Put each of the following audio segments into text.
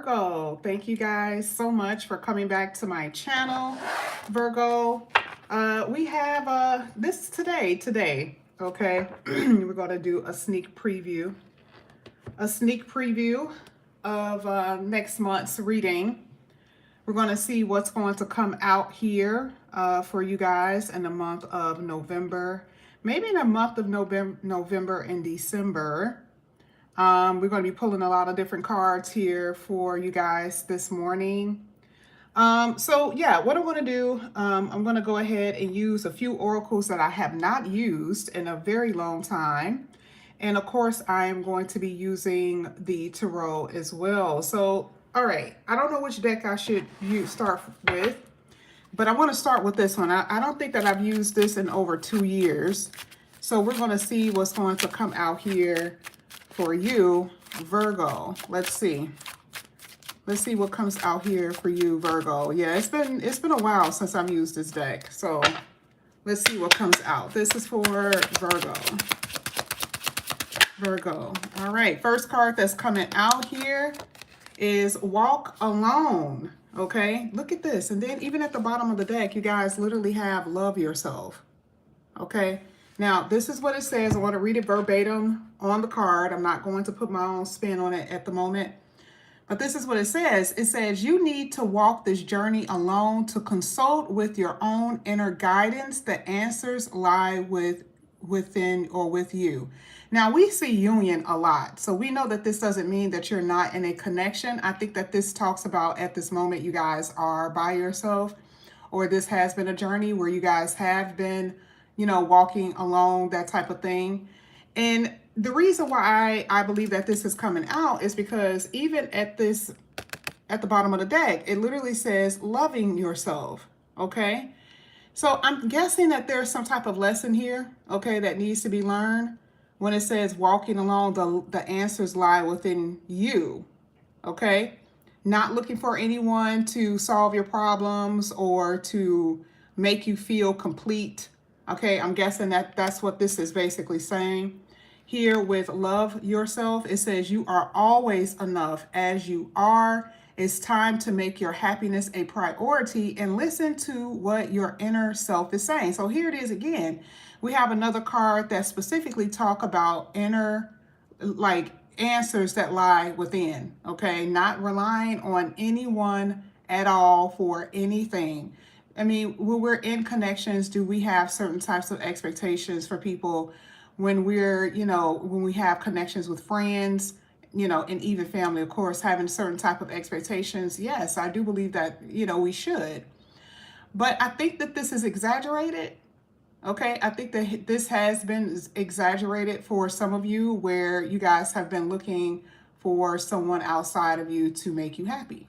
Virgo. Thank you guys so much for coming back to my channel, Virgo. We have this today, okay? We're going to do a sneak preview of next month's reading. We're going to see what's going to come out here for you guys in the month of November, maybe in the month of November and December. We're going to be pulling a lot of different cards here for you guys this morning. So yeah, what I'm going to do, I'm going to go ahead and use a few oracles that I have not used in a very long time. And of course, I am going to be using the tarot as well. So, all right, I don't know which deck I should start with, but I want to start with this one. I don't think that I've used this in over 2 years. So we're going to see what's going to come out here for you, Virgo. Let's see what comes out here for you, Virgo. Yeah, it's been a while since I've used this deck. So let's see what comes out. This is for Virgo. All right, first card that's coming out here is Walk Alone. Okay, look at this. And then even at the bottom of the deck, you guys literally have Love Yourself. Okay, now this is what it says. I want to read it verbatim on the card. I'm not going to put my own spin on it at the moment. But this is what it says. It says, you need to walk this journey alone to consult with your own inner guidance. The answers lie within or with you. Now, we see union a lot. So we know that this doesn't mean that you're not in a connection. I think that this talks about at this moment you guys are by yourself, or this has been a journey where you guys have been, you know, walking alone, that type of thing. And the reason why I believe that this is coming out is because even at the bottom of the deck, it literally says loving yourself. Okay. So I'm guessing that there's some type of lesson here, okay, that needs to be learned. When it says walking alone, the answers lie within you, okay? Not looking for anyone to solve your problems or to make you feel complete, okay? I'm guessing that that's what this is basically saying. Here with Love Yourself, it says you are always enough as you are. It's time to make your happiness a priority and listen to what your inner self is saying. So here it is again. We have another card that specifically talk about inner, like, answers that lie within, okay? Not relying on anyone at all for anything. I mean, when we're in connections, do we have certain types of expectations for people when we're, you know, when we have connections with friends, you know, and even family, of course, having certain type of expectations? Yes, I do believe that, you know, we should. But I think that this is exaggerated. Okay, I think that this has been exaggerated for some of you, where you guys have been looking for someone outside of you to make you happy.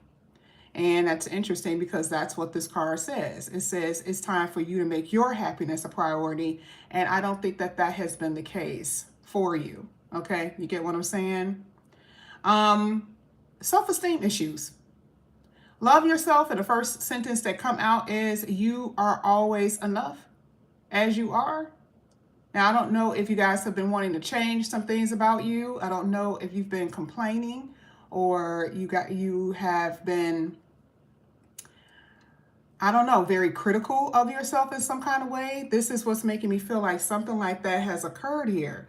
And that's interesting because that's what this card says. It says it's time for you to make your happiness a priority. And I don't think that that has been the case for you. Okay, you get what I'm saying? Self-esteem issues. Love yourself. And the first sentence that come out is you are always enough as you are. Now, I don't know if you guys have been wanting to change some things about you. I don't know if you've been complaining or you have been, I don't know, very critical of yourself in some kind of way. This is what's making me feel like something like that has occurred here.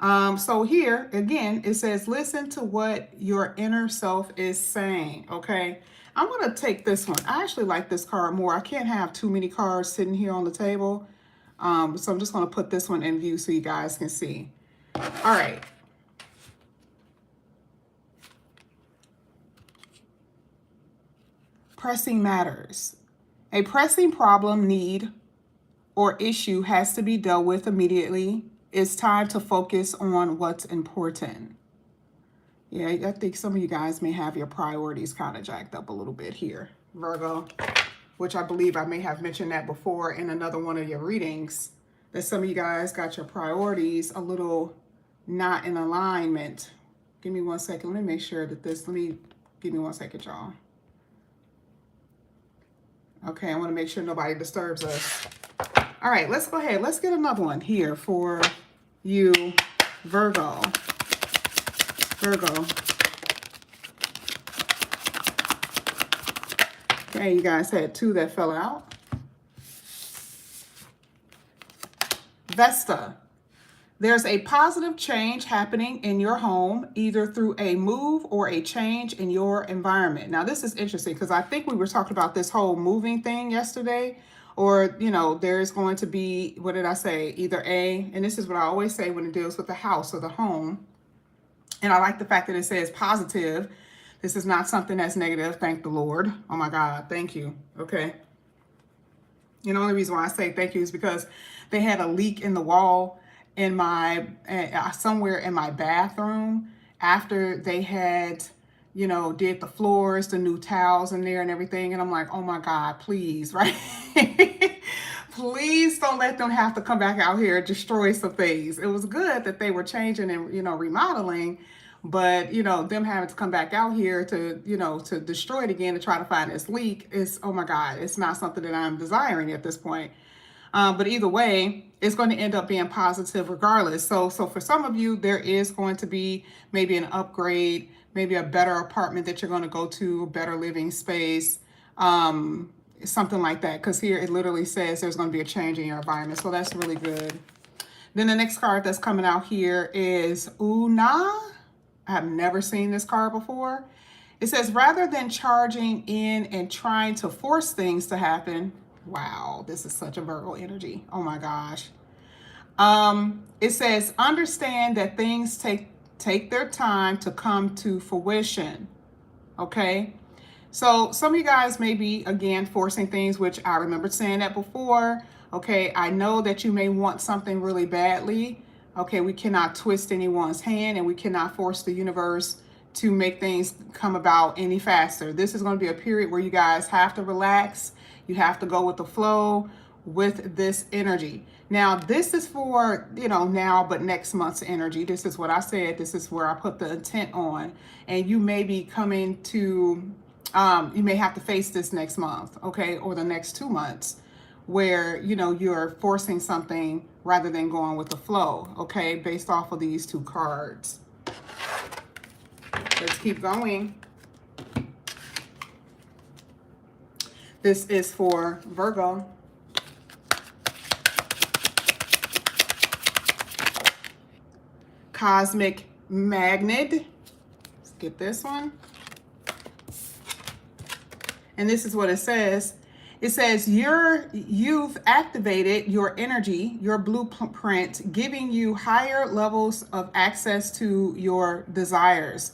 So here again, it says, listen to what your inner self is saying. Okay. I'm going to take this one. I actually like this card more. I can't have too many cards sitting here on the table. So I'm just going to put this one in view so you guys can see. All right. Pressing matters. A pressing problem, need, or issue has to be dealt with immediately. It's time to focus on what's important. Yeah, I think some of you guys may have your priorities kind of jacked up a little bit here, Virgo, which I believe I may have mentioned that before in another one of your readings, that some of you guys got your priorities a little not in alignment. Give me 1 second. Let me make sure that give me 1 second, y'all. Okay, I want to make sure nobody disturbs us. All right, let's go ahead. Let's get another one here for you, Virgo. Okay, you guys had 2 that fell out. Vesta. There's a positive change happening in your home, either through a move or a change in your environment. Now, this is interesting because I think we were talking about this whole moving thing yesterday, or, you know, there's going to be, what did I say? Either and this is what I always say when it deals with the house or the home. And I like the fact that it says positive. This is not something that's negative. Thank the Lord. Oh my God. Thank you. Okay. And the only reason why I say thank you is because they had a leak in the wall in my somewhere in my bathroom after they had, you know, did the floors, the new towels in there and everything. And I'm like, oh my God, please, right? Please don't let them have to come back out here and destroy some things. It was good that they were changing and, you know, remodeling, but, you know, them having to come back out here to, you know, to destroy it again to try to find this leak is, oh my God, it's not something that I'm desiring at this point. But either way, it's going to end up being positive regardless. So for some of you, there is going to be maybe an upgrade, maybe a better apartment that you're going to go to, a better living space, something like that. Because here it literally says there's going to be a change in your environment. So that's really good. Then the next card that's coming out here is Una. I have never seen this card before. It says, rather than charging in and trying to force things to happen. Wow, this is such a Virgo energy. Oh my gosh. It says, understand that things take their time to come to fruition. Okay. So some of you guys may be, again, forcing things, which I remember saying that before. Okay. I know that you may want something really badly. Okay. We cannot twist anyone's hand and we cannot force the universe to make things come about any faster. This is going to be a period where you guys have to relax. You have to go with the flow with this energy. Now, this is for, you know, now, but next month's energy. This is what I said. This is where I put the intent on. And you may be coming to, you may have to face this next month, okay, or the next 2 months where, you know, you're forcing something rather than going with the flow, okay, based off of these 2 cards. Let's keep going. This is for Virgo. Cosmic Magnet. Let's get this one. And this is what it says. It says, you've activated your energy, your blueprint, giving you higher levels of access to your desires.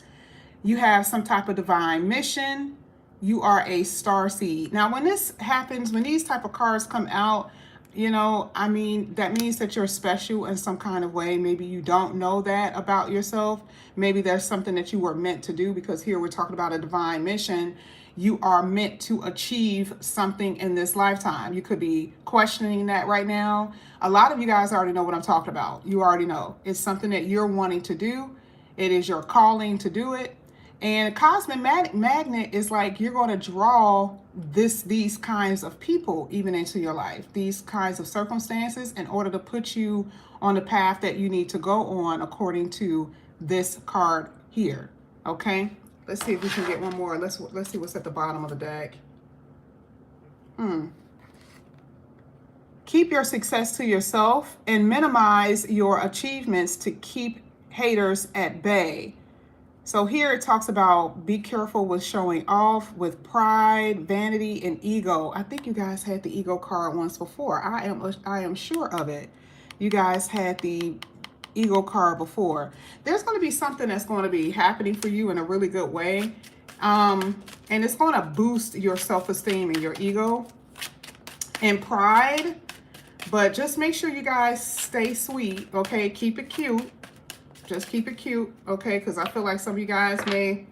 You have some type of divine mission. You are a star seed. Now, when this happens, when these type of cards come out, you know, I mean, that means that you're special in some kind of way. Maybe you don't know that about yourself. Maybe there's something that you were meant to do, because here we're talking about a divine mission. You are meant to achieve something in this lifetime. You could be questioning that right now. A lot of you guys already know what I'm talking about. You already know. It's something that you're wanting to do. It is your calling to do it. And cosmic magnet is like you're going to draw these kinds of people even into your life, these kinds of circumstances, in order to put you on the path that you need to go on according to this card here. Okay, let's see if we can get one more. Let's see what's at the bottom of the deck. Keep your success to yourself and minimize your achievements to keep haters at bay. So here it talks about be careful with showing off with pride, vanity, and ego. I think you guys had the ego card once before. I am sure of it. You guys had the ego card before. There's going to be something that's going to be happening for you in a really good way. And it's going to boost your self-esteem and your ego and pride. But just make sure you guys stay sweet, okay? Keep it cute. Just keep it cute, okay? Because I feel like some of you guys may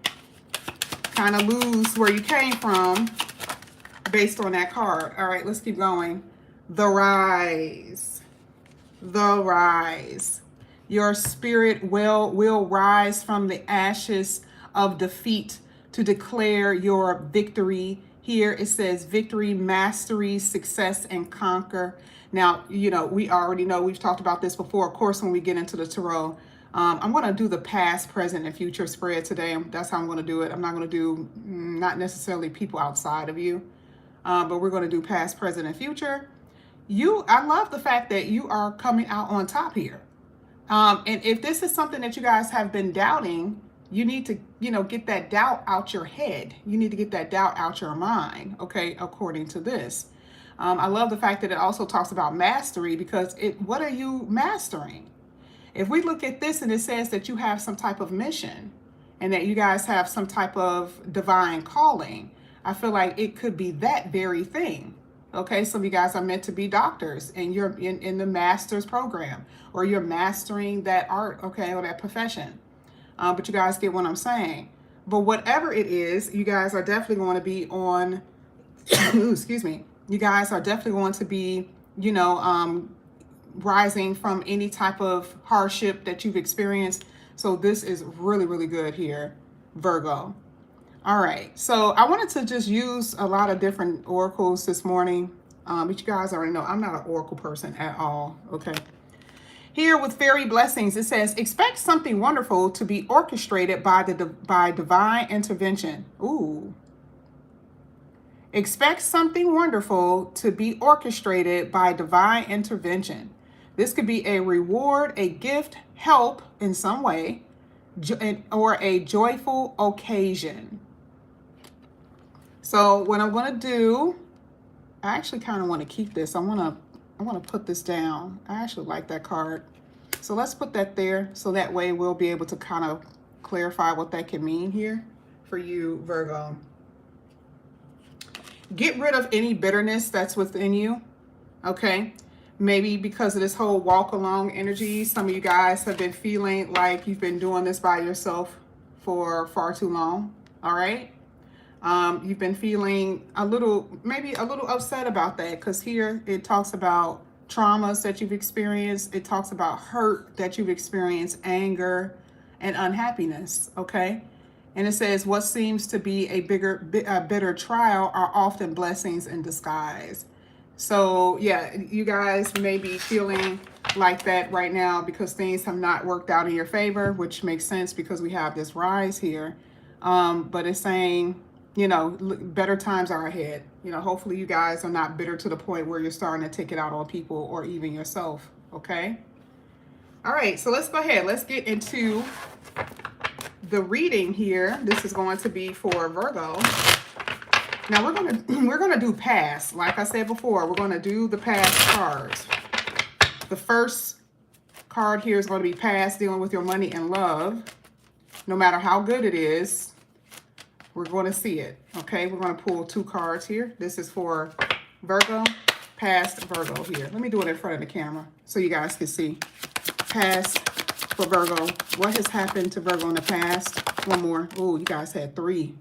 kind of lose where you came from based on that card. All right, let's keep going. The Rise. The Rise. Your spirit will rise from the ashes of defeat to declare your victory. Here it says victory, mastery, success, and conquer. Now, you know, we already know, we've talked about this before, of course, when we get into the tarot. I'm going to do the past, present, and future spread today. That's how I'm going to do it. I'm not going to do not necessarily people outside of you. but we're going to do past, present, and future. I love the fact that you are coming out on top here. And if this is something that you guys have been doubting, you need to, get that doubt out your head. You need to get that doubt out your mind, okay, according to this. I love the fact that it also talks about mastery, because what are you mastering? If we look at this and it says that you have some type of mission and that you guys have some type of divine calling, I feel like it could be that very thing. Okay, some of you guys are meant to be doctors and you're in the master's program, or you're mastering that art, okay, or that profession. But you guys get what I'm saying. But whatever it is, you guys are definitely going to be on, excuse me, you guys are definitely going to be, rising from any type of hardship that you've experienced. So this is really, really good here, Virgo. All right, so I wanted to just use a lot of different oracles this morning, but you guys already know I'm not an oracle person at all, okay? Here with fairy blessings, it says, expect something wonderful to be orchestrated by divine intervention. Ooh. Expect something wonderful to be orchestrated by divine intervention. This could be a reward, a gift, help in some way, or a joyful occasion. So what I'm going to do, I actually kind of want to keep this. I want to put this down. I actually like that card. So let's put that there, so that way we'll be able to kind of clarify what that can mean here for you, Virgo. Get rid of any bitterness that's within you, okay? Maybe because of this whole walk along energy, some of you guys have been feeling like you've been doing this by yourself for far too long, all right? You've been feeling maybe a little upset about that, because here it talks about traumas that you've experienced. It talks about hurt that you've experienced, anger and unhappiness, okay? And it says what seems to be a bitter trial are often blessings in disguise. So yeah, you guys may be feeling like that right now because things have not worked out in your favor, which makes sense because we have this rise here. But it's saying, better times are ahead. Hopefully you guys are not bitter to the point where you're starting to take it out on people or even yourself, okay? All right, so let's go ahead. Let's get into the reading here. This is going to be for Virgo. Now we're gonna do past. Like I said before, we're gonna do the past cards. The first card here is going to be past, dealing with your money and love. No matter how good it is, we're going to see it. Okay, we're going to pull two cards here. This is for Virgo, past Virgo here. Let me do it in front of the camera so you guys can see. Past for Virgo. What has happened to Virgo in the past? One more. Oh, you guys had three.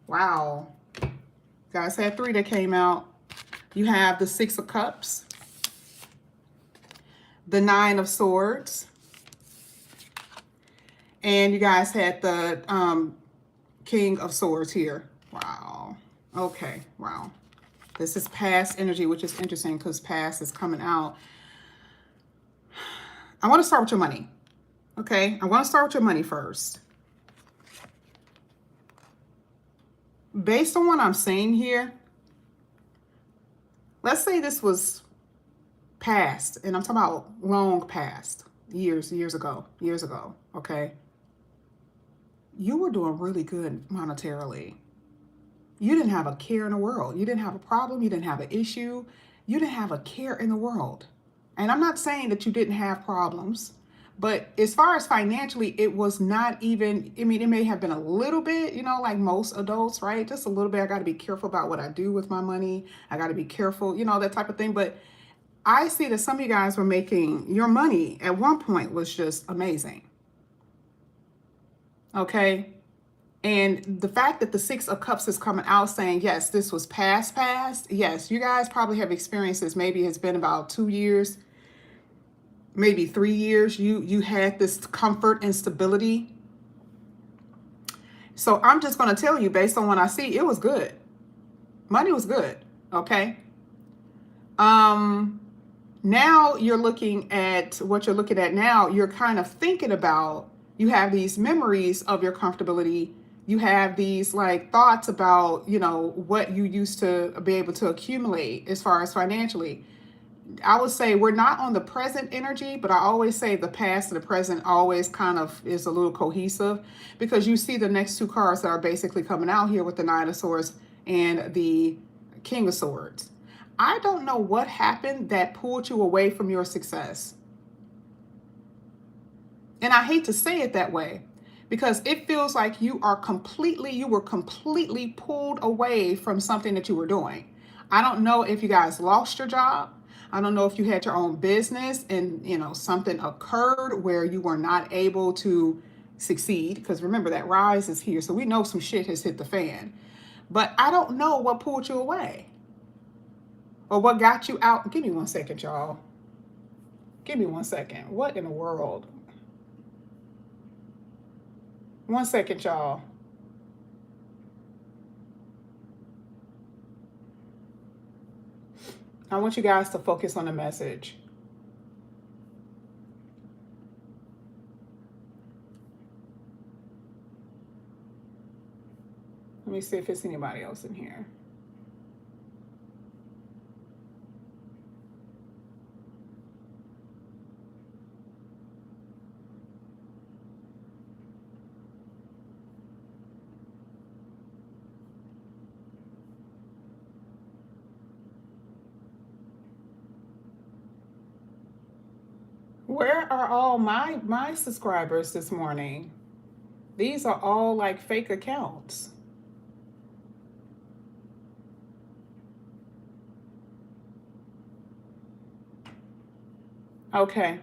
Wow. You guys had three that came out. You have the Six of Cups, the Nine of Swords, and you guys had the King of Swords here. Wow. Okay. Wow. This is past energy, which is interesting because past is coming out. I want to start with your money. Okay. I want to start with your money first. Based on what I'm seeing here, let's say this was past, and I'm talking about long past, years ago, okay? You were doing really good monetarily. You didn't have a care in the world. You didn't have a problem. You didn't have an issue. You didn't have a care in the world. And I'm not saying that you didn't have problems, but as far as financially, it was not even, I mean, it may have been a little bit, like most adults, right? Just a little bit. I got to be careful about what I do with my money. I got to be careful, that type of thing. But I see that some of you guys were making, your money at one point was just amazing. Okay. And the fact that the Six of Cups is coming out saying, yes, this was past. Yes, you guys probably have experienced this. Maybe it's been about 2 years, maybe 3 years. You had this comfort and stability. So I'm just going to tell you, based on what I see, it was good. Money was good. Okay. Now you're looking at what you're looking at now. You're kind of thinking about, you have these memories of your comfortability You have these like thoughts about, you know, what you used to be able to accumulate as far as financially. I would say we're not on the present energy, but I always say the past and the present always kind of is a little cohesive, because you see the next two cards that are basically coming out here with the Nine of Swords and the King of Swords. I don't know what happened that pulled you away from your success. And I hate to say it that way, because it feels like you were completely pulled away from something that you were doing. I don't know if you guys lost your job. I don't know if you had your own business and, you know, something occurred where you were not able to succeed, because remember that rise is here. So we know some shit has hit the fan. But I don't know what pulled you away or what got you out. Give me 1 second, y'all. Give me 1 second. What in the world? 1 second, y'all. I want you guys to focus on the message. Let me see if it's anybody else in here. Where are all my subscribers this morning? These are all like fake accounts. Okay.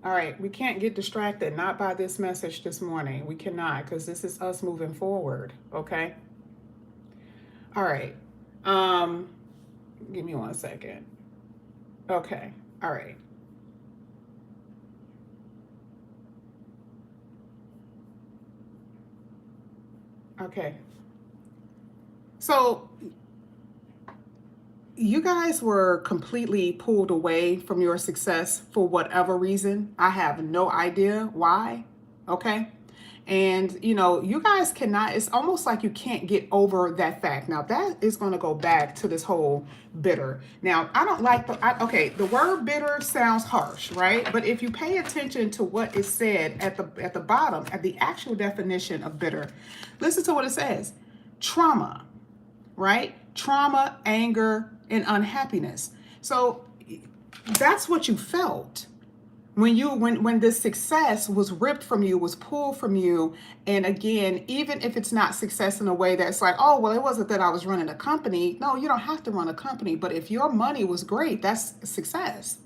All right. We can't get distracted. Not by this message this morning. We cannot, because this is us moving forward. Okay. All right. Give me 1 second. Okay. All right. Okay. So you guys were completely pulled away from your success for whatever reason. I have no idea why. Okay. And, you know, you guys cannot, it's almost like you can't get over that fact. Now, that is going to go back to this whole bitter. Now, I don't like okay, the word bitter sounds harsh, right? But if you pay attention to what is said at the bottom, at the actual definition of bitter, listen to what it says. Trauma, right? Trauma, anger, and unhappiness. So that's what you felt when this success was ripped from you, was pulled from you. And again, even if it's not success in a way that's like, oh, well, it wasn't that I was running a company. No, you don't have to run a company. But if your money was great, that's success.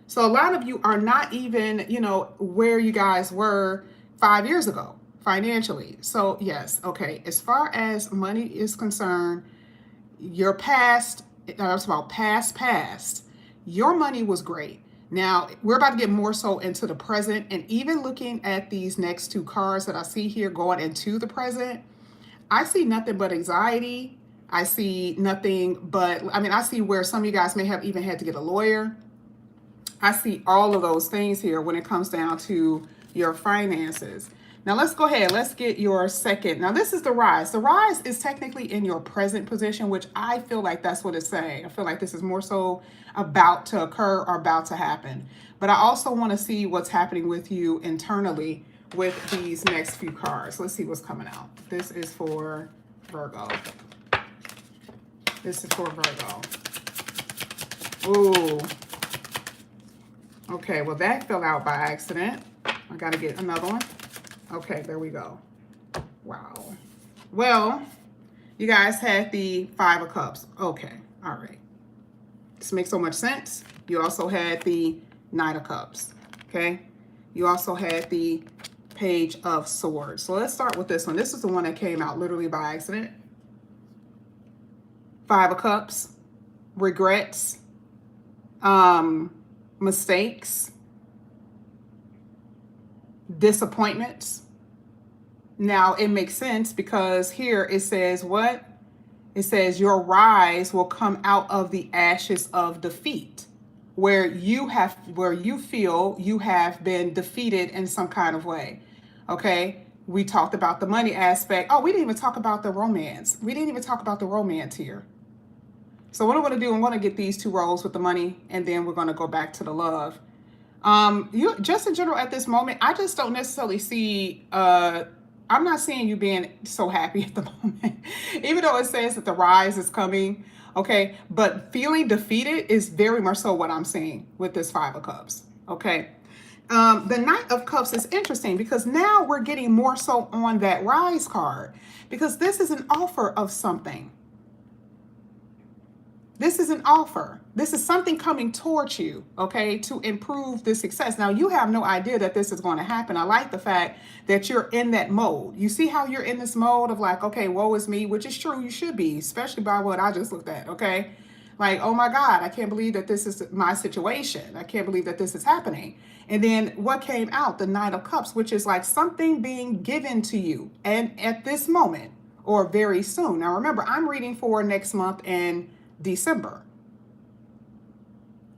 So a lot of you are not even, you know, where you guys were 5 years ago financially. So yes, okay, as far as money is concerned, your past, that's about past, your money was great. Now, we're about to get more so into the present, and even looking at these next two cards that I see here going into the present, I see nothing but anxiety. I see nothing but, I mean, I see where some of you guys may have even had to get a lawyer. I see all of those things here when it comes down to your finances. Now, let's go ahead. Let's get your second. Now, this is the rise. The rise is technically in your present position, which I feel like that's what it's saying. I feel like this is more so about to occur or about to happen. But I also want to see what's happening with you internally with these next few cards. Let's see what's coming out. This is for Virgo. This is for Virgo. Ooh. Okay, well, that fell out by accident. I got to get another one. Okay, there we go. Wow. Well, you guys had the Five of Cups. Okay, all right. This makes so much sense. You also had the Knight of Cups, okay? You also had the Page of Swords. So let's start with this one. This is the one that came out literally by accident. Five of Cups, regrets, mistakes, disappointments. Now, it makes sense because here it says what? It says your rise will come out of the ashes of defeat, where you feel you have been defeated in some kind of way. Okay? We talked about the money aspect. Oh, we didn't even talk about the romance. We didn't even talk about the romance here. So what I'm going to do, I'm going to get these two rows with the money, and then we're going to go back to the love. You just in general at this moment, I just don't necessarily see, I'm not seeing you being so happy at the moment, even though it says that the rise is coming. Okay. But feeling defeated is very much so what I'm seeing with this Five of Cups. Okay. The Knight of Cups is interesting because now we're getting more so on that rise card, because this is an offer of something. This is an offer. This is something coming towards you, okay, to improve the success. Now, you have no idea that this is going to happen. I like the fact that you're in that mode. You see how you're in this mode of like, okay, woe is me, which is true. You should be, especially by what I just looked at, okay? Like, oh my God, I can't believe that this is my situation. I can't believe that this is happening. And then what came out? The Knight of Cups, which is like something being given to you and at this moment or very soon. Now, remember, I'm reading for next month and December.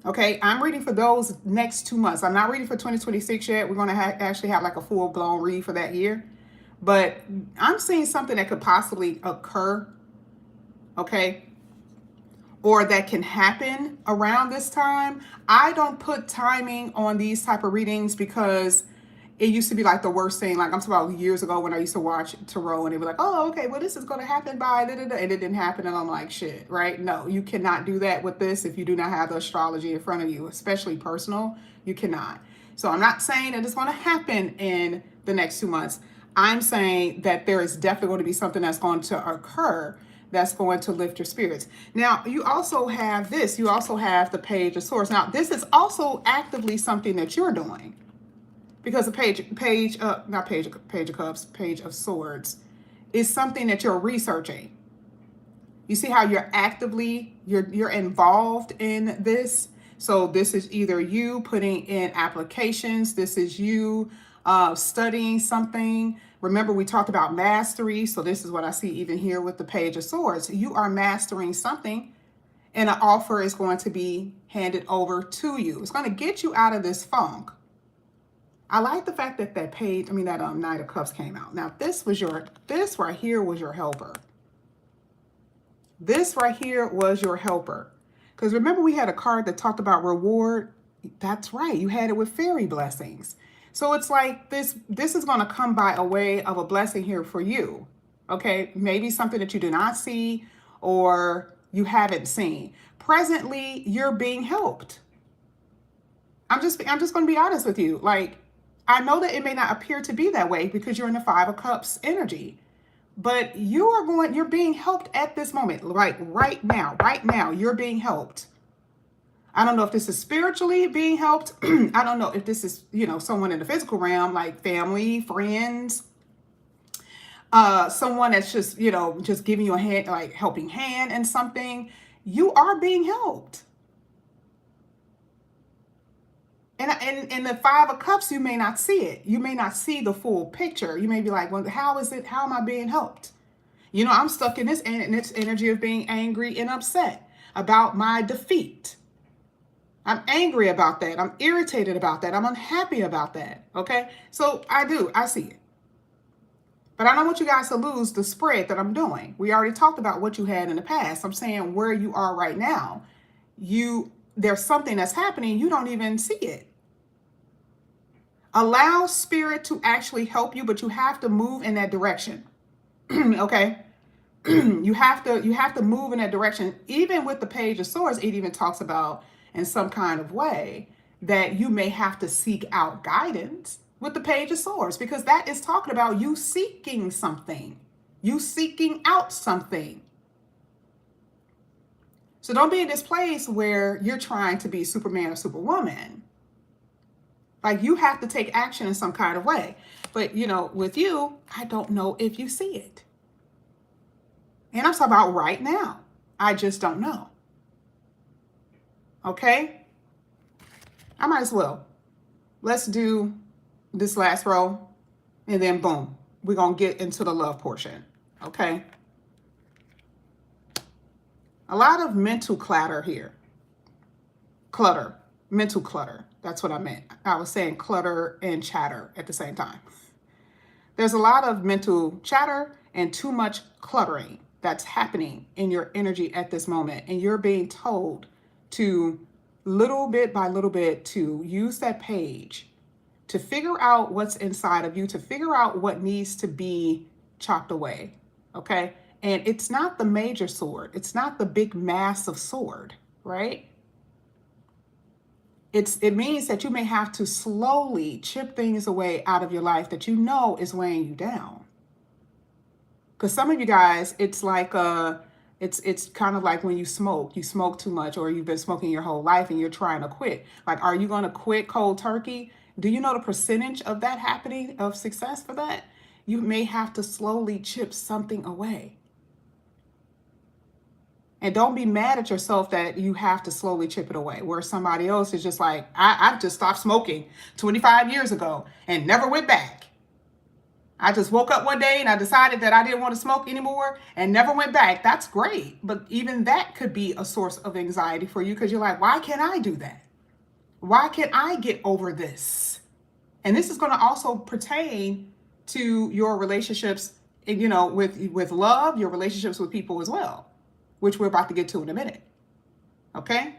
Okay, I'm reading for those next 2 months. I'm not reading for 2026 yet. We're going to actually have like a full-blown read for that year. But I'm seeing something that could possibly occur, okay, or that can happen around this time. I don't put timing on these type of readings because it used to be like the worst thing. Like I'm talking about years ago when I used to watch tarot and they were like, oh, okay, well, this is going to happen by, da, da, da, and it didn't happen. And I'm like, shit, right? No, you cannot do that with this if you do not have the astrology in front of you, especially personal. You cannot. So I'm not saying that it's going to happen in the next 2 months. I'm saying that there is definitely going to be something that's going to occur that's going to lift your spirits. Now, you also have this. You also have the Page of Swords. Now, this is also actively something that you're doing. Because the Page of Cups, Page of Swords is something that you're researching. You see how you're actively, you're involved in this. So this is either you putting in applications. This is you studying something. Remember, we talked about mastery. So this is what I see even here with the Page of Swords. You are mastering something and an offer is going to be handed over to you. It's going to get you out of this funk. I like the fact that that Knight of Cups came out. Now, this right here was your helper. This right here was your helper. Because remember we had a card that talked about reward. That's right. You had it with fairy blessings. So it's like this is going to come by a way of a blessing here for you. Okay. Maybe something that you do not see or you haven't seen. Presently, you're being helped. I'm just going to be honest with you. Like, I know that it may not appear to be that way because you're in the Five of Cups energy, but you're being helped at this moment. Like right now, you're being helped. I don't know if this is spiritually being helped. I don't know if this is, someone in the physical realm, like family, friends, someone that's just, just giving you a hand, like helping hand and something. You are being helped. And in the Five of Cups, you may not see it. You may not see the full picture. You may be like, well, how am I being helped? I'm stuck in this energy of being angry and upset about my defeat. I'm angry about that. I'm irritated about that. I'm unhappy about that. Okay. So I see it. But I don't want you guys to lose the spread that I'm doing. We already talked about what you had in the past. I'm saying where you are right now. There's something that's happening. You don't even see it. Allow spirit to actually help you, but you have to move in that direction. Okay. you have to move in that direction. Even with the Page of Swords, it even talks about in some kind of way that you may have to seek out guidance with the Page of Swords, because that is talking about you seeking something, you seeking out something. So don't be in this place where you're trying to be Superman or Superwoman. Like you have to take action in some kind of way. But, with you, I don't know if you see it. And I'm talking about right now. I just don't know. Okay? I might as well. Let's do this last row and then boom, we're going to get into the love portion. Okay? A lot of mental clutter here. Mental clutter. That's what I meant. I was saying clutter and chatter at the same time. There's a lot of mental chatter and too much cluttering that's happening in your energy at this moment. And you're being told to, little bit by little bit, to use that page to figure out what's inside of you, to figure out what needs to be chopped away. Okay? And it's not the major sword. It's not the big massive sword, right? It means that you may have to slowly chip things away out of your life that you know is weighing you down. Because some of you guys, it's like it's kind of like when you smoke too much, or you've been smoking your whole life and you're trying to quit. Like, are you going to quit cold turkey? Do you know the percentage of that happening, of success for that? You may have to slowly chip something away. And don't be mad at yourself that you have to slowly chip it away, where somebody else is just like, I just stopped smoking 25 years ago and never went back. I just woke up one day and I decided that I didn't want to smoke anymore and never went back. That's great. But even that could be a source of anxiety for you, because you're like, why can't I do that? Why can't I get over this? And this is going to also pertain to your relationships, you know, with love, your relationships with people as well, which we're about to get to in a minute. Okay?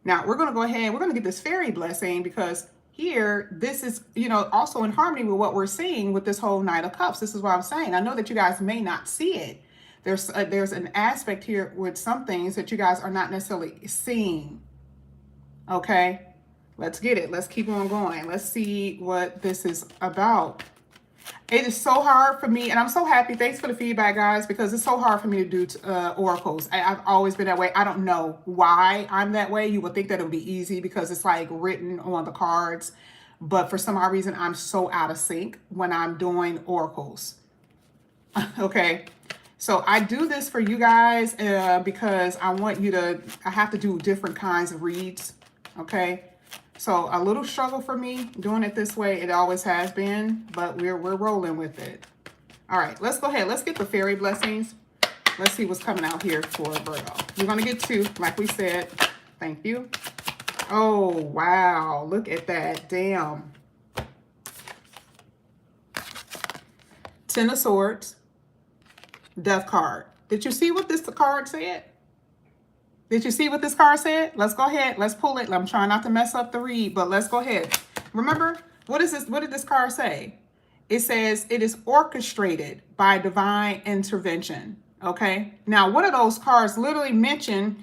Now, we're going to go ahead, we're going to get this fairy blessing, because here, this is, you know, also in harmony with what we're seeing with this whole Knight of Cups. This is what I'm saying. I know that you guys may not see it. There's an aspect here with some things that you guys are not necessarily seeing. Okay? Let's get it. Let's keep on going. Let's see what this is about. It is so hard for me, and I'm so happy. Thanks for the feedback, guys, because it's so hard for me to do oracles. I've always been that way. I don't know why I'm that way. You would think that it would be easy because it's like written on the cards. But for some odd reason, I'm so out of sync when I'm doing oracles. Okay. So I do this for you guys because I want you to, I have to do different kinds of reads. Okay. So a little struggle for me doing it this way. It always has been, but we're rolling with it. All right, let's go ahead. Let's get the fairy blessings. Let's see what's coming out here for Virgo. We're going to get two, like we said. Thank you. Oh, wow. Look at that. Damn. Ten of Swords. Death card. Did you see what this card said? Did you see what this card said? Let's go ahead. Let's pull it. I'm trying not to mess up the read, but let's go ahead. Remember, what is this? What did this card say? It says it is orchestrated by divine intervention. Okay. Now, one of those cards literally mentioned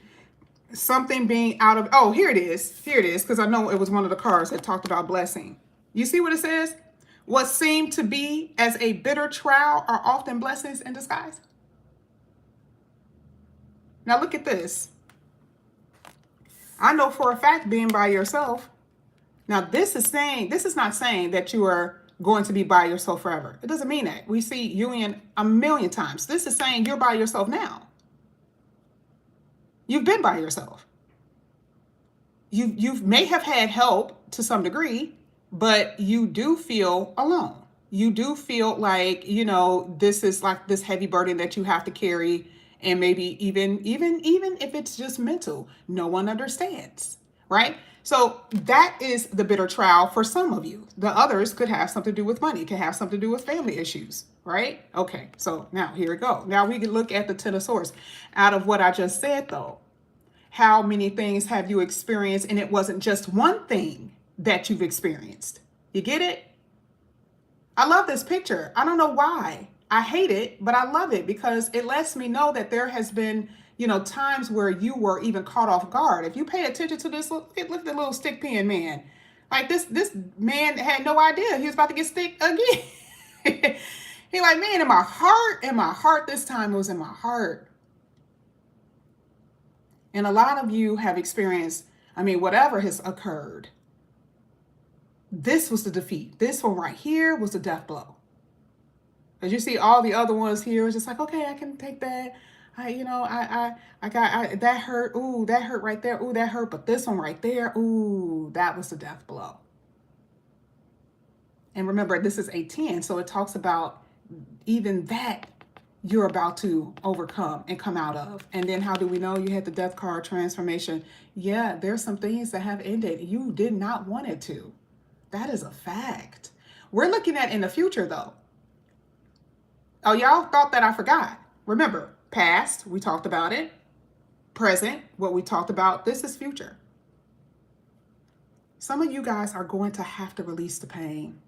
something being out of, oh, here it is. Here it is. Because I know it was one of the cards that talked about blessing. You see what it says? What seem to be as a bitter trial are often blessings in disguise. Now, look at this. I know for a fact, being by yourself. Now, this is not saying that you are going to be by yourself forever. It doesn't mean that. We see union a million times. This is saying you're by yourself now. You've been by yourself. You may have had help to some degree, but you do feel alone. You do feel like, you know, this is like this heavy burden that you have to carry. And maybe even if it's just mental, no one understands, right? So that is the bitter trial for some of you. The others could have something to do with money, could have something to do with family issues, right? Okay, so now here we go. Now we can look at the Ten of Swords. Out of what I just said, though, how many things have you experienced? And it wasn't just one thing that you've experienced. You get it? I love this picture. I don't know why. I hate it, but I love it because it lets me know that there has been, you know, times where you were even caught off guard. If you pay attention to this, look at the little stick pin man. Like this man had no idea he was about to get stick again. He like, man, in my heart this time, it was in my heart. And a lot of you have experienced, I mean, whatever has occurred. This was the defeat. This one right here was the death blow. As you see, all the other ones here was just like, okay, I can take that. I got that hurt. Ooh, that hurt right there. Ooh, that hurt. But this one right there, ooh, that was the death blow. And remember, this is a 10, so it talks about even that you're about to overcome and come out of. And then how do we know? You had the death card transformation. Yeah, there's some things that have ended. You did not want it to. That is a fact. We're looking at in the future, though. Oh, y'all thought that I forgot. Remember, past, we talked about it. Present, what we talked about. This is future. Some of you guys are going to have to release the pain.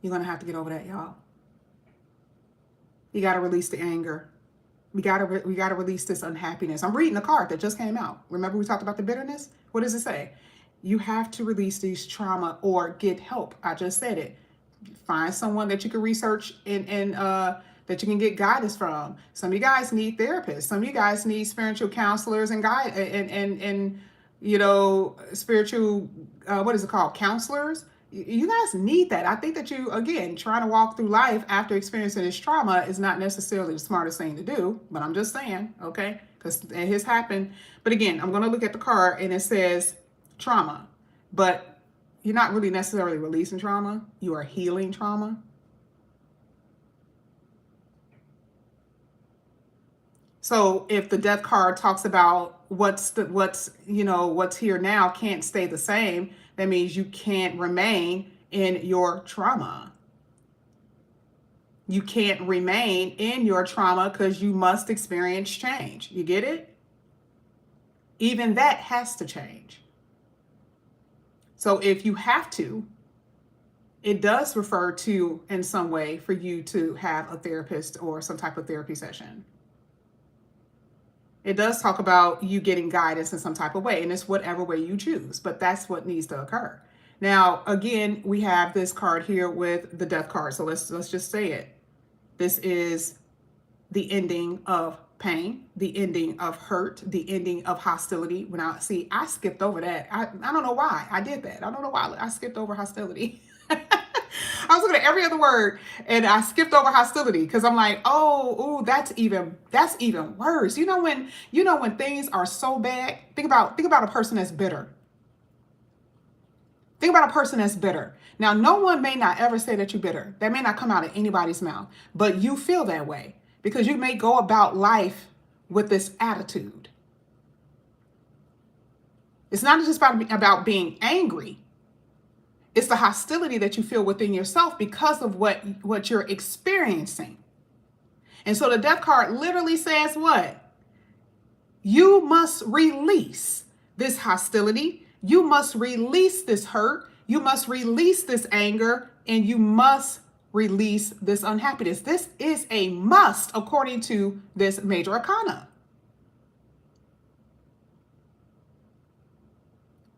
You're going to have to get over that, y'all. You got to release the anger. We got to release this unhappiness. I'm reading the card that just came out. Remember we talked about the bitterness? What does it say? You have to release these trauma or get help. I just said it. Find someone that you can research and that you can get guidance from. Some of you guys need therapists. Some of you guys need spiritual counselors and spiritual what is it called? Counselors. You guys need that. I think that you, again, trying to walk through life after experiencing this trauma is not necessarily the smartest thing to do, but I'm just saying, okay, because it has happened. But again, I'm going to look at the card and it says trauma, but you're not really necessarily releasing trauma. You are healing trauma. So if the death card talks about what's here now can't stay the same, that means you can't remain in your trauma. You can't remain in your trauma because you must experience change. You get it? Even that has to change. So if you have to, it does refer to, in some way, for you to have a therapist or some type of therapy session. It does talk about you getting guidance in some type of way, and it's whatever way you choose, but that's what needs to occur. Now, again, we have this card here with the death card. So let's just say it. This is the ending of pain, the ending of hurt, the ending of hostility. I skipped over that. I don't know why I did that. I don't know why I skipped over hostility. I was looking at every other word and I skipped over hostility because I'm like, oh, that's even worse. You know when things are so bad, think about a person that's bitter. Think about a person that's bitter. Now, no one may not ever say that you're bitter. That may not come out of anybody's mouth, but you feel that way because you may go about life with this attitude. It's not just about being angry. It's the hostility that you feel within yourself because of what you're experiencing. And so the death card literally says what? You must release this hostility. You must release this hurt. You must release this anger. And you must release this unhappiness. This is a must according to this major arcana.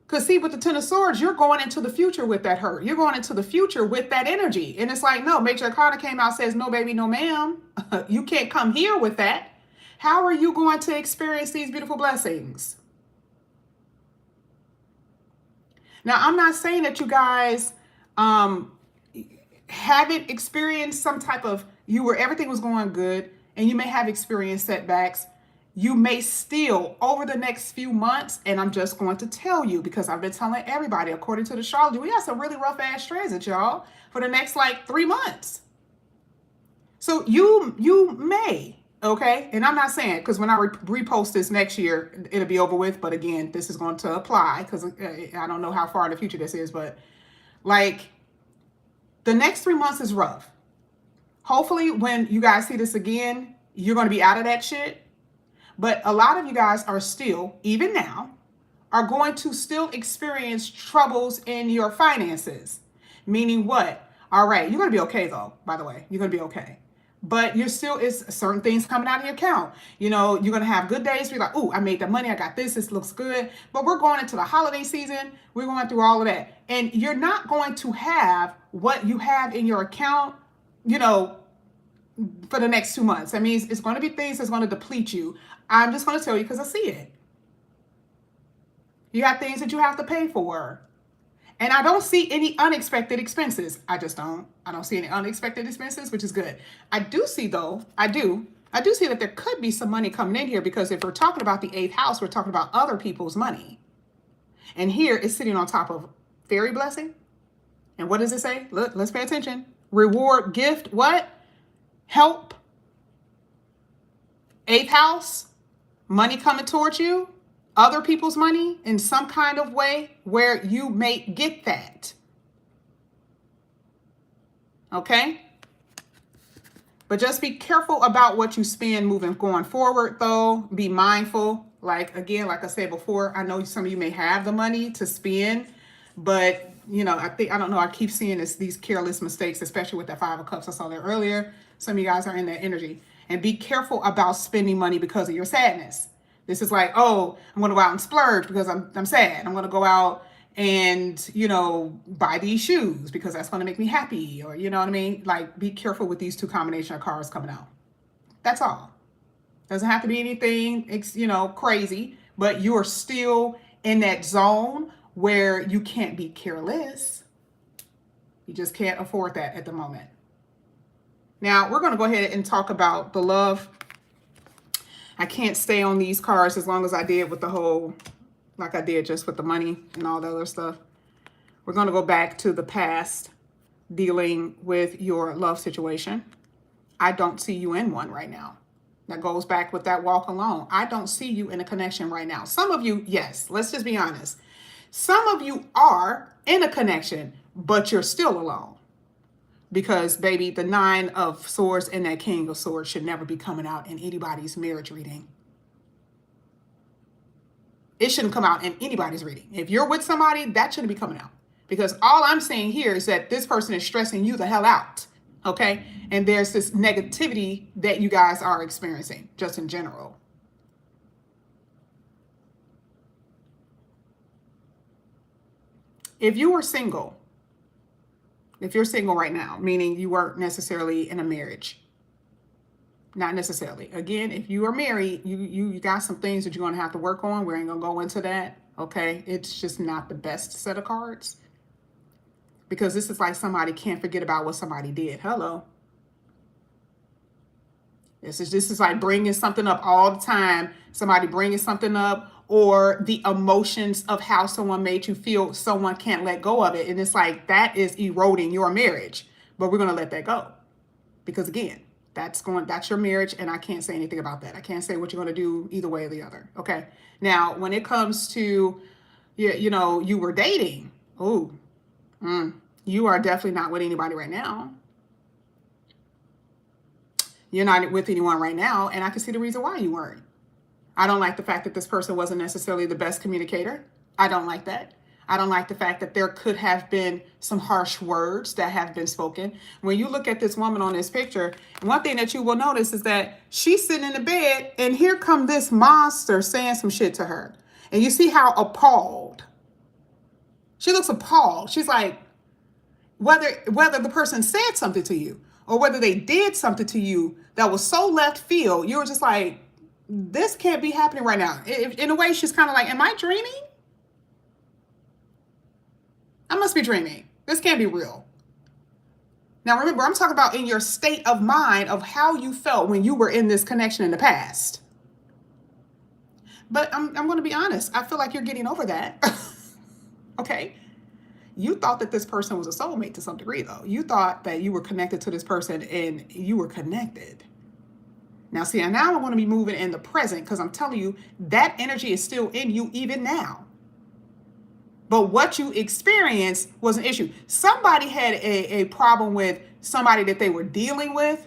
Because see, with the Ten of Swords, you're going into the future with that hurt. You're going into the future with that energy. And it's like, no, Major Arcana came out, says, no, baby, no, ma'am. You can't come here with that. How are you going to experience these beautiful blessings? Now, I'm not saying that you guys haven't experienced some type of, everything was going good, and you may have experienced setbacks. You may still, over the next few months, and I'm just going to tell you because I've been telling everybody, according to the astrology, we got some really rough ass transits, y'all, for the next 3 months. So you may, okay? And I'm not saying, because when I repost this next year, it'll be over with. But again, this is going to apply because I don't know how far in the future this is. But the next 3 months is rough. Hopefully when you guys see this again, you're going to be out of that shit. But a lot of you guys are still, even now, are going to still experience troubles in your finances. Meaning what? All right, you're going to be okay though, by the way. You're going to be okay. But you're still, is certain things coming out of your account. You're going to have good days where you're like, oh, I made that money. I got this looks good. But we're going into the holiday season. We're going through all of that. And you're not going to have what you have in your account, for the next 2 months. That means it's going to be things that's going to deplete you. I'm just going to tell you because I see it. You have things that you have to pay for. And I don't see any unexpected expenses. I just don't. I don't see any unexpected expenses, which is good. I do see though, I do see that there could be some money coming in here because if we're talking about the 8th house, we're talking about other people's money. And here it's sitting on top of fairy blessing. And what does it say? Look, let's pay attention. Reward, gift, what? Help. 8th house. Money coming towards you, other people's money in some kind of way where you may get that. Okay? But just be careful about what you spend going forward, though. Be mindful. Like, again, like I said before, I know some of you may have the money to spend, but, you know, I don't know, I keep seeing these careless mistakes, especially with that Five of Cups. I saw that earlier. Some of you guys are in that energy. And be careful about spending money because of your sadness. This is like, oh, I'm going to go out and splurge because I'm sad. I'm going to go out and, you know, buy these shoes because that's going to make me happy, or, you know what I mean? Like, be careful with these two combination of cards coming out. That's all. Doesn't have to be anything, you know, crazy, but you're still in that zone where you can't be careless. You just can't afford that at the moment. Now, we're going to go ahead and talk about the love. I can't stay on these cards as long as I did with the whole, like I did just with the money and all the other stuff. We're going to go back to the past, dealing with your love situation. I don't see you in one right now. That goes back with that walk alone. I don't see you in a connection right now. Some of you, yes, let's just be honest. Some of you are in a connection, but you're still alone. Because, baby, the Nine of Swords and that King of Swords should never be coming out in anybody's marriage reading. It shouldn't come out in anybody's reading. If you're with somebody, that shouldn't be coming out. Because all I'm saying here is that this person is stressing you the hell out. Okay? And there's this negativity that you guys are experiencing, just in general. If you were single, if you're single right now, meaning you weren't necessarily in a marriage, not necessarily. Again, if you are married, you got some things that you're going to have to work on. We ain't going to go into that. Okay? It's just not the best set of cards. Because this is like somebody can't forget about what somebody did. Hello. This is like bringing something up all the time. Somebody bringing something up, or the emotions of how someone made you feel. Someone can't let go of it. And it's like that is eroding your marriage. But we're going to let that go. Because again, that's your marriage, and I can't say anything about that. I can't say what you're going to do either way or the other. Okay. Now, when it comes to, you know, you were dating. Oh, you are definitely not with anybody right now. You're not with anyone right now, and I can see the reason why you weren't. I don't like the fact that this person wasn't necessarily the best communicator. I don't like that. I don't like the fact that there could have been some harsh words that have been spoken. When you look at this woman on this picture, one thing that you will notice is that she's sitting in the bed, and here come this monster saying some shit to her. And you see how appalled. She looks appalled. She's like, whether the person said something to you or whether they did something to you that was so left field, you were just like, this can't be happening right now. In a way, she's kind of like, am I dreaming? I must be dreaming. This can't be real. Now, remember, I'm talking about in your state of mind of how you felt when you were in this connection in the past. But I'm going to be honest. I feel like you're getting over that. Okay. You thought that this person was a soulmate to some degree, though. You thought that you were connected to this person and you were connected. Now, see, now I want to be moving in the present, because I'm telling you, that energy is still in you even now. But what you experienced was an issue. Somebody had a problem with somebody that they were dealing with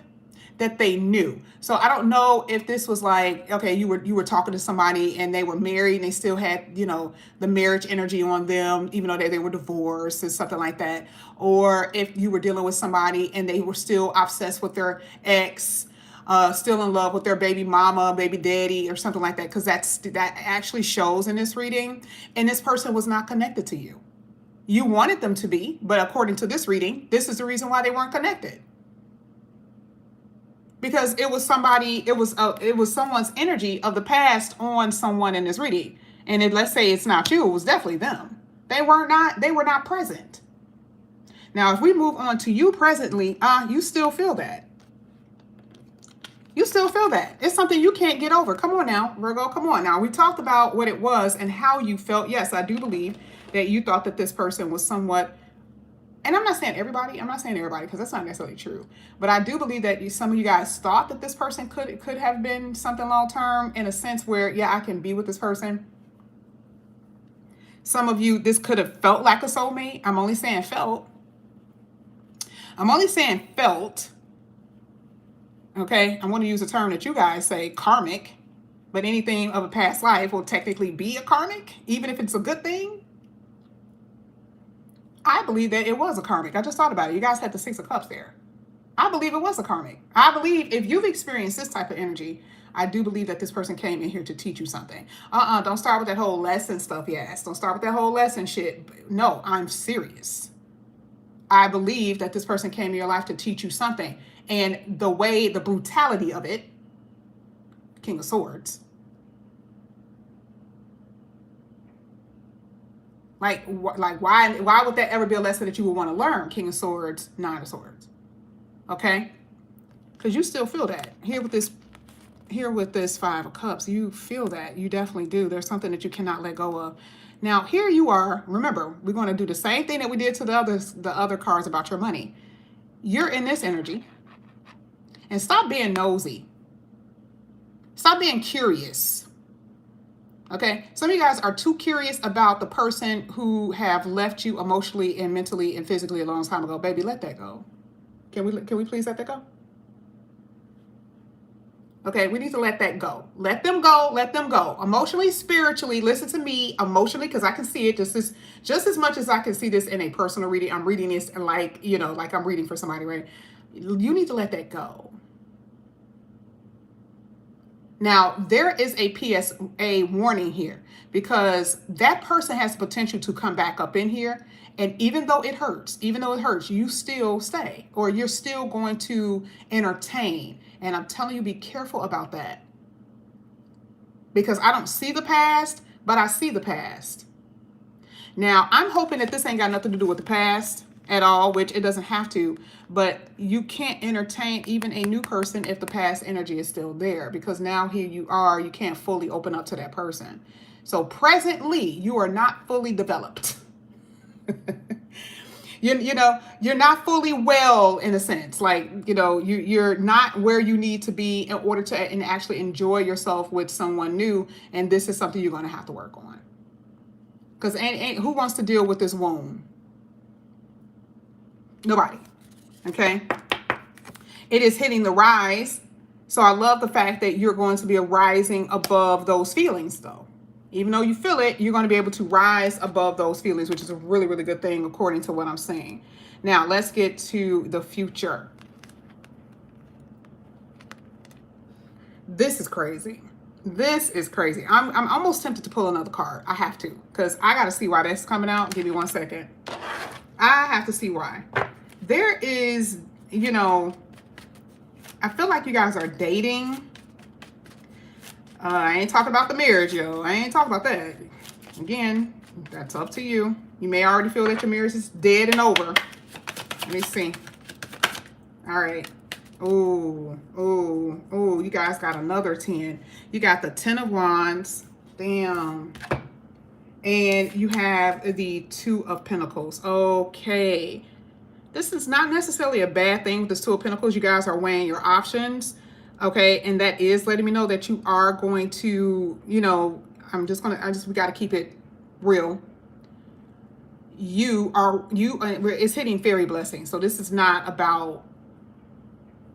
that they knew. So I don't know if this was like, okay, you were talking to somebody and they were married and they still had, you know, the marriage energy on them, even though they were divorced or something like that. Or if you were dealing with somebody and they were still obsessed with their ex, still in love with their baby mama, baby daddy, or something like that, because that actually shows in this reading. And this person was not connected to you. You wanted them to be, but according to this reading, this is the reason why they weren't connected. Because it was someone's energy of the past on someone in this reading. And let's say it's not you, it was definitely them. They were not present. Now, if we move on to you presently, you still feel that. You still feel that. It's something you can't get over. Come on now, Virgo, come on. Now, we talked about what it was and how you felt. Yes, I do believe that you thought that this person was somewhat, and I'm not saying everybody because that's not necessarily true. But I do believe that some of you guys thought that this person could have been something long-term, in a sense where, yeah, I can be with this person. Some of you, this could have felt like a soulmate. I'm only saying felt. Okay, I want to use a term that you guys say, karmic, but anything of a past life will technically be a karmic, even if it's a good thing. I believe that it was a karmic. I just thought about it. You guys had the Six of Cups there. I believe it was a karmic. I believe if you've experienced this type of energy, I do believe that this person came in here to teach you something. Don't start with that whole lesson stuff, yes. Don't start with that whole lesson shit. No, I'm serious. I believe that this person came in your life to teach you something. And the way, the brutality of it, King of Swords, like why would that ever be a lesson that you would want to learn? King of Swords, Nine of Swords. Okay? Because you still feel that. Here with this Five of Cups, you feel that. You definitely do. There's something that you cannot let go of. Now, here you are. Remember, we're going to do the same thing that we did to the other cards about your money. You're in this energy. And stop being nosy. Stop being curious. Okay? Some of you guys are too curious about the person who have left you emotionally and mentally and physically a long time ago. Baby, let that go. Can we please let that go? Okay, we need to let that go. Let them go. Let them go. Emotionally, spiritually, listen to me. Emotionally, because I can see it just as much as I can see this in a personal reading. I'm reading this and like I'm reading for somebody, right? You need to let that go. Now, there is a warning here because that person has potential to come back up in here. And even though it hurts, you still stay, or you're still going to entertain. And I'm telling you, be careful about that. Because I don't see the past, but I see the past. Now, I'm hoping that this ain't got nothing to do with the past at all, which it doesn't have to, but you can't entertain even a new person if the past energy is still there, because now here you are, you can't fully open up to that person. So presently, you are not fully developed. You're not fully well, in a sense, like, you're not where you need to be in order to and actually enjoy yourself with someone new. And this is something you're going to have to work on. Because who wants to deal with this wound? Nobody. Okay. It is hitting the rise. So I love the fact that you're going to be rising above those feelings, though. Even though you feel it, you're going to be able to rise above those feelings, which is a really, really good thing, according to what I'm saying. Now, let's get to the future. This is crazy. This is crazy. I'm almost tempted to pull another card. I have to, because I got to see why that's coming out. Give me 1 second. I have to see why. There is, I feel like you guys are dating. I ain't talking about the marriage, yo. I ain't talking about that. Again, that's up to you. You may already feel that your marriage is dead and over. Let me see. All right. Oh, you guys got another 10. You got the 10 of Wands. Damn. And you have the 2 of Pentacles. Okay. This is not necessarily a bad thing with this 2 of Pentacles. You guys are weighing your options. Okay, and that is letting me know that you are going to, we got to keep it real. It's hitting fairy blessings. So this is not about,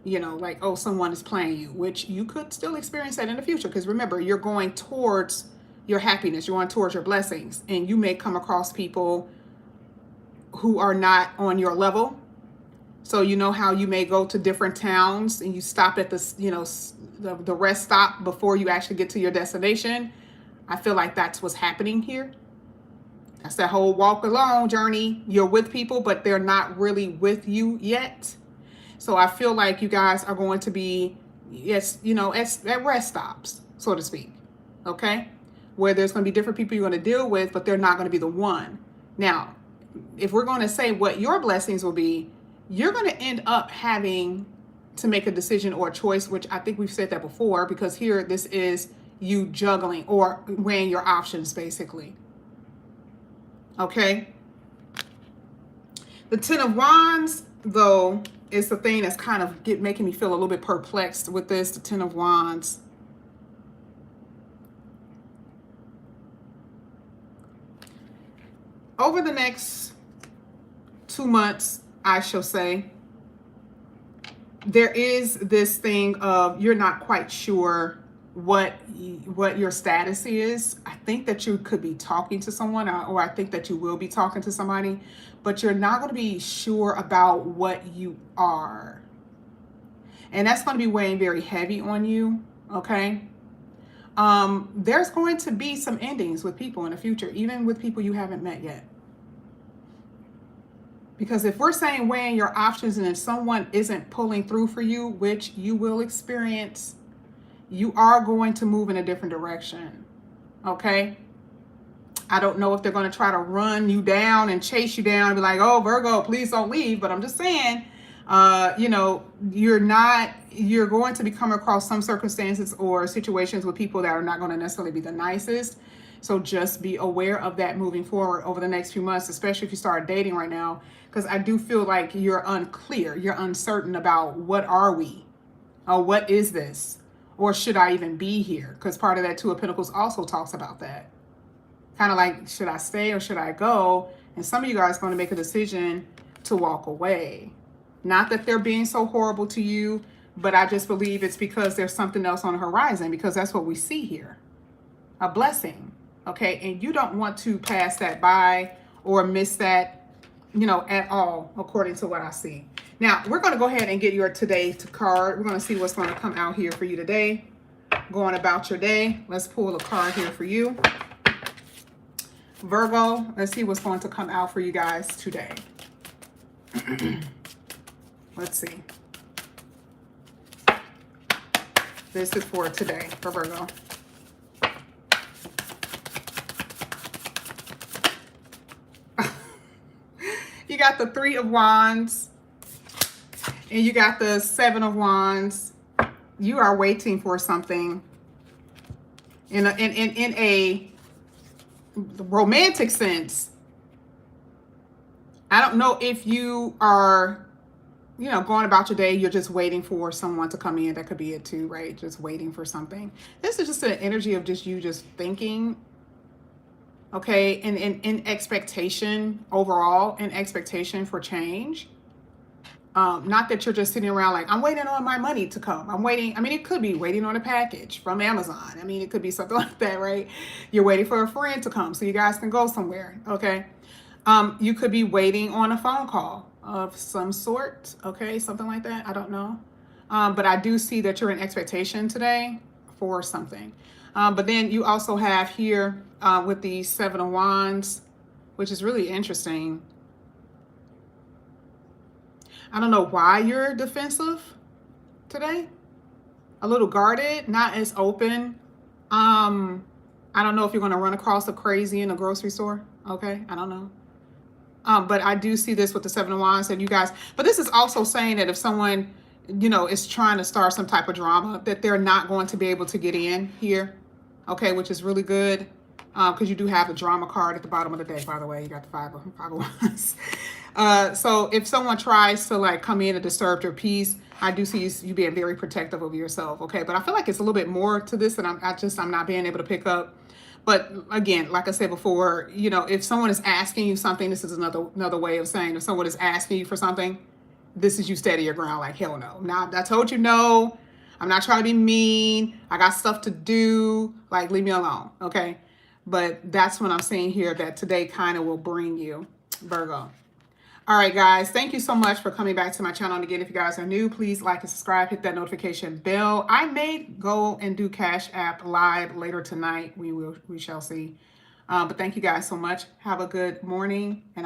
like, oh, someone is playing you, which you could still experience that in the future. Because remember, you're going towards your happiness. You're going towards your blessings. And you may come across people who are not on your level. So you know how you may go to different towns and you stop at the rest stop before you actually get to your destination. I feel like that's what's happening here. That's that whole walk alone journey. You're with people, but they're not really with you yet. So I feel like you guys are going to be, at rest stops, so to speak. Okay? Where there's going to be different people you're going to deal with, but they're not going to be the one. Now, if we're going to say what your blessings will be, you're going to end up having to make a decision or a choice, which I think we've said that before, because here this is you juggling or weighing your options, basically. Okay? The 10 of Wands, though, is the thing that's kind of making me feel a little bit perplexed with this, the 10 of Wands. Over the next 2 months, I shall say, there is this thing of you're not quite sure what your status is. I think that you could be talking to someone, or I think that you will be talking to somebody, but you're not going to be sure about what you are. And that's going to be weighing very heavy on you, okay? There's going to be some endings with people in the future, even with people you haven't met yet. Because if we're saying weighing your options, and if someone isn't pulling through for you, which you will experience, you are going to move in a different direction, okay? I don't know if they're going to try to run you down and chase you down and be like, oh, Virgo, please don't leave. But I'm just saying, you know, you're going to be coming across some circumstances or situations with people that are not going to necessarily be the nicest. So just be aware of that moving forward over the next few months, especially if you start dating right now, because I do feel like you're unclear, you're uncertain about what are we, or what is this, or should I even be here? Because part of that Two of Pentacles also talks about that. Kind of like, should I stay or should I go? And some of you guys are going to make a decision to walk away. Not that they're being so horrible to you, but I just believe it's because there's something else on the horizon, because that's what we see here. A blessing, okay? And you don't want to pass that by or miss that, you know, at all, according to what I see. Now, we're going to go ahead and get your today's card. We're going to see what's going to come out here for you today. Going about your day. Let's pull a card here for you. Virgo, let's see what's going to come out for you guys today. Let's see. This is for today for Virgo. You got the Three of Wands and you got the Seven of Wands. You are waiting for something in a romantic sense. I don't know if you are, you know, going about your day, you're just waiting for someone to come in. That could be it too, right? Just waiting for something. This is just an energy of just you just thinking, okay, and in expectation overall, in expectation for change. Not that you're just sitting around like, I'm waiting on my money to come. I'm waiting. I mean, it could be waiting on a package from Amazon. I mean, it could be something like that, right? You're waiting for a friend to come so you guys can go somewhere, okay? You could be waiting on a phone call of some sort, okay? Something like that. I don't know. But I do see that you're in expectation today for something. But then you also have here with the Seven of Wands, which is really interesting. I don't know why you're defensive today. A little guarded, not as open. I don't know if you're going to run across a crazy in a grocery store. Okay, I don't know. But I do see this with the Seven of Wands and you guys. But this is also saying that if someone, you know, is trying to start some type of drama, that they're not going to be able to get in here. Okay, which is really good. Because you do have the drama card at the bottom of the deck, by the way. You got the Five of Wands. So if someone tries to like come in and disturb your peace, I do see you being very protective of yourself, okay? But I feel like it's a little bit more to this, and I'm not being able to pick up. But again, like I said before, you know, if someone is asking you something, this is another way of saying if someone is asking you for something, this is you steady your ground like, hell no. Now, I told you no. I'm not trying to be mean. I got stuff to do. Like, leave me alone, okay? But that's what I'm saying here, that today kind of will bring you, Virgo. All right, guys, thank you so much for coming back to my channel. And again, if you guys are new, please like and subscribe, hit that notification bell. I may go and do Cash App Live later tonight. We shall see. But thank you guys so much. Have a good morning, and I'll